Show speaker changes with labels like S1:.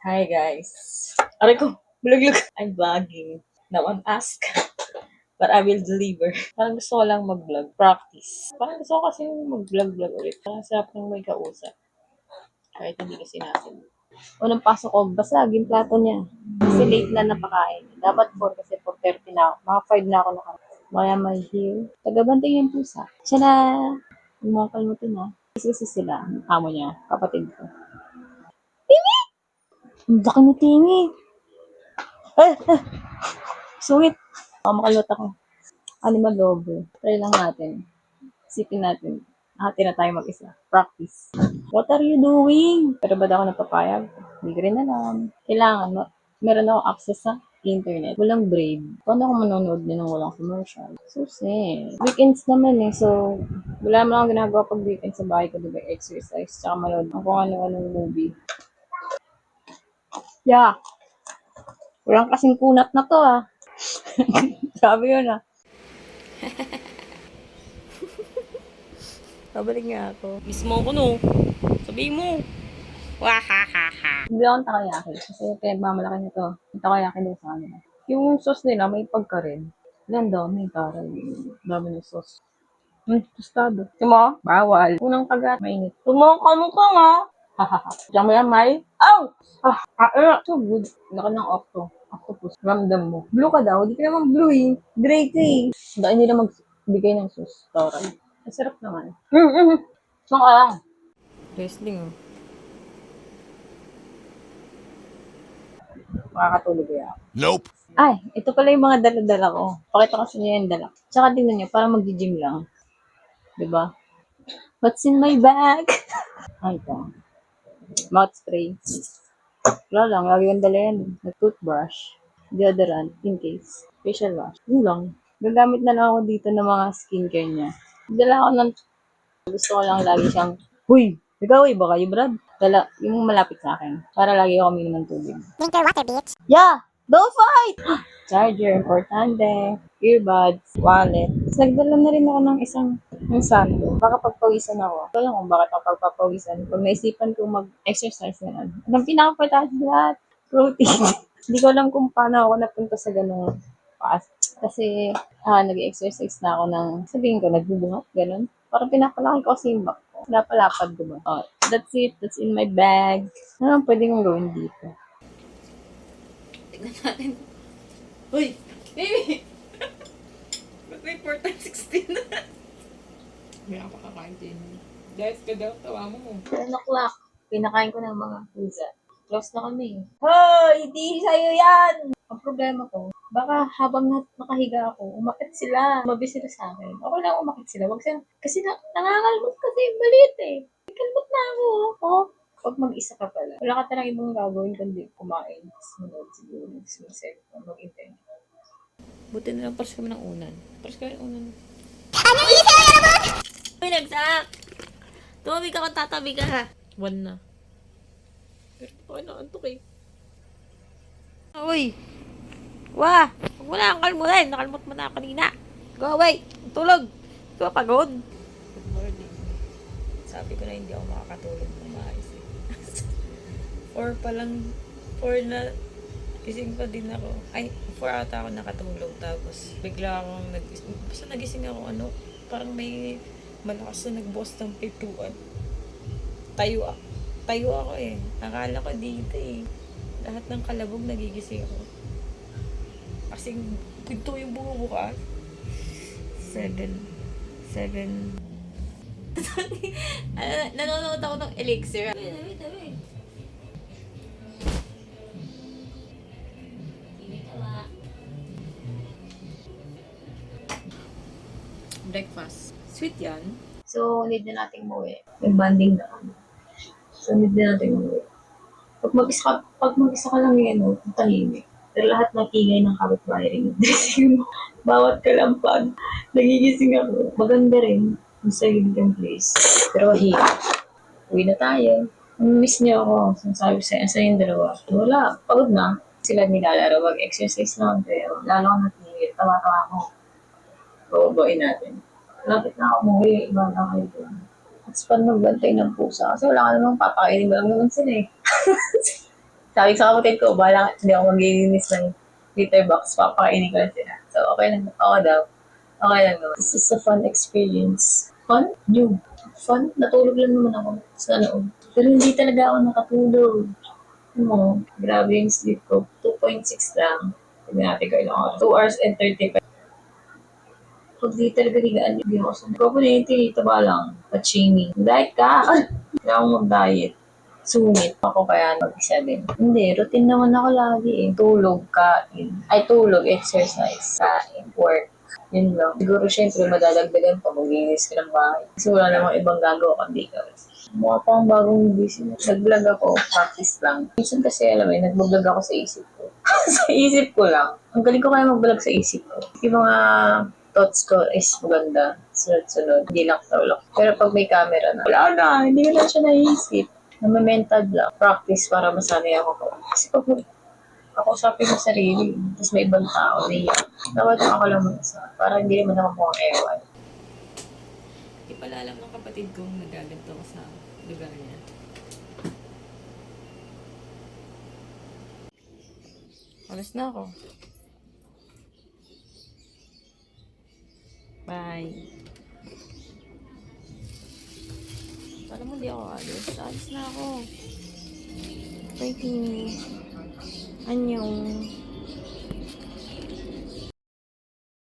S1: Hi guys. Aray ko, bulaglag. I'm vlogging. Now I'm asked, but I will deliver. Parang gusto ko lang mag-vlog. Practice. Parang gusto ko kasi mag-vlog-vlog ulit. Parang sarap ng may kausap. Kahit hindi kasi natin. Unang pasok ko, basagin plato niya. Kasi late na napakain. Dapat 4 kasi 4:30 na ako. Mga 5 na ako nakarating. Maya may here. Tagabantay yung pusa. Siya na. Yung mga kalmutin na. Kasi sila. Amo niya. Kapatid ko. Timi! Ang laki ni Timi. Eh, sungit. Makalot ako. Animal lover. Try lang natin. Isipin natin. Hati na tayo mag-isa. Practice. What are you doing? Pero ba ako napapayag? Hindi ko rin alam. Kailangan, meron ako access sa internet. Walang Brave. Paano ako manonood din ng walang commercial? Susi. Weekends naman eh. So, wala naman ako ginagawa pag weekend sa bahay ko. Diba? Exercise. Tsaka manood. Kung ano-anong movie. Yeah. Walang kasing kunat na to ah. Sabi yun ah. Babalik nga ako.
S2: Miss mo ko no. Sabihin mo. Wahahaha.
S1: Hindi akong takoyaki. Kasi pinagmamalaki nito. Yung takoyaki daw sa kanila. Yung sauce nila, may pagka rin. Ilan daw, may taray. Dami ng sauce. Tostado. Timo? Bawal. Unang kagat, mainit. Tumakano ka nga? Hahaha. Diyan mo yan, May? Ow! So good. Laki ng octopus. Ramdam mo. Blue ka daw. Di ka naman blue eh. Gray ka eh. Dahil nila magbigay ng sauce. Taray. Ang sarap naman. Saan ka lang?
S2: Wrestling oh.
S1: Makakatulog kaya ako.
S3: Nope.
S1: Ay, ito pala yung mga dala-dala ko. Pakita ko sa inyo yung dala. Tsaka tingnan nyo, parang mag-gym lang. Diba? What's in my bag? Ay, ito. Mouth spray. Wala lang, lagi yung dala yan. Toothbrush. Deodorant, in case. Facial wash. Yun lang. Gagamit na lang ako dito ng mga skincare niya. Dala ako ng... Gusto ko lang lagi siyang... Huy! Ikaw eh, baka yung Brad. Dala, yung malapit sa akin. Para lagi ako uminom ng tubig.
S4: Drink your water, bitch.
S1: Yeah! Don't fight! Charger, importante. Earbuds, wallet. Tapos nagdala na rin ako ng ng sando. Baka pagpawisan ako. Ito lang kung bakit ako pagpapawisan. Pag naisipan ko mag-exercise na lang. Ang pinaka-importante lahat, protein. Hindi ko alam kung paano ako napunta sa ganung fast. Kasi nag-exercise na ako ng, sabihin ko, nagbubungat, ganun. Parang pinapalaki ko kasi yung back ko. Napalapad ko ba? Oh, that's it. That's in my bag. Ano pwede kong gawin dito?
S2: Tignan natin. Uy! Baby! Ba't may 4 times 16 na? May ako kakain din. Guys, ka daw, tawa mo.
S1: 10 o'clock. Pinakain ko ng mga pizza. Close na kami. Hoy! Hindi sa'yo yan! Ang problema ko, baka habang nakahiga ako, umakit sila. Umabi sila sa akin. Okay lang umakit sila. Wag sila. Kasi nangangalmot kasi yung maliit eh. Kalmot na ako. Oh. Pag mag-isa ka pala, wala ka talagang ibang gagawin kundi kumain. Tapos manood siguro. Tapos mag-internet.
S2: Buti na lang pares kami ng unan. Pares kami ng unan.
S4: Ano yung isa na naman?
S2: Uy, nagsak! Tumabi ka kung tatabi ka ha. 1 na. Pero pa kayo nakantok eh. Uy! Wah! Huwag mo na ang kalmutin. Nakalmot mo na kanina. Go away! Tulog! Ito pagod. Good morning. Sabi ko na hindi ako makakatulog ng maayos eh. 4 pa lang. 4 na. Gising pa din ako. Ay, 4 ata ako nakatulog. Tapos, bigla akong basta nagising ako, parang may malakas na nagbukas ng pintuan. Tayo ako eh. Akala ko dito eh. Lahat ng kalabog nagigising ako. Kasi, pinto yung bumubukas. 7. Nanonood ako ng Elixir. Wait. Breakfast. Sweet yan.
S1: So, need na nating umuwi. May banding na kami. So, need na nating umuwi. Pag mag-isa ka lang yan, tahimik. Pero lahat ng ingay ng kapitbahay rin. Bawat kalampag, nagigising ako. Maganda rin. Ang sagid yung place. Pero hirap. Uwi na tayo. Miss niyo ako. Sabi ko sa'yo, sa'yo yung dalawa. Wala, pagod na. Sila nilalaro, mag-exercise lang. Pero lalo ko natingin, tawa-tawa ako. Bababain natin. Lapit na ako umuwi, iba na kayo doon. At pa magbantay ng pusa. Kasi wala ka namang papakainin mo lang naman sila eh. Sabi ko sa kapatid ko, bahala ka, hindi ako maglilinis ng litter box, papakainin ko lang sila. So, okay lang. Ako daw. Okay lang naman. This is a fun experience. Fun? New. Fun? Natulog lang naman ako sa loob. Pero hindi talaga ako nakatulog. Grabe yung sleep ko. 2.6 lang. Sabi natin ko ilang oras. 2 hours and 35. Pag di talaga higaan, hindi ako sa community, taba lang. Pachini. Diet ka! Kaya akong mag-diet. Sungit ako kaya mag-isa din. Hindi, routine naman ako lagi eh. Tulog, kain. Ay, tulog, exercise, kain, work. Yun lang. Siguro syempre madadagdagan pa, maglinis ka ng bahay. Kasi wala namang ibang gagawa kundi ka. Mukha pa ang bagong business. Nag-vlog ako, practice lang. Minsan kasi alam eh, nag-vlog ako sa isip ko. Sa isip ko lang. Ang galing ko kaya mag-vlog sa isip ko. Yung mga thoughts ko is maganda. Sunod-sunod. Hindi lang tawlak. Pero pag may camera na, wala na. Hindi ko na siya naisip. Namamentad lang. Practice para masanay ako. Kasi pag ako usapin ko sarili, tapos may ibang tao na iyak. Dapat ako lang mag-isa. Para hindi naman ako mukhang ewan.
S2: Di pala alam ng kapatid kong nagaganto ko sa lugar niya. Alas na ako. Bye. Alam mo, di ako alis. Alis na ako. Bye, Timmy. Annyeong.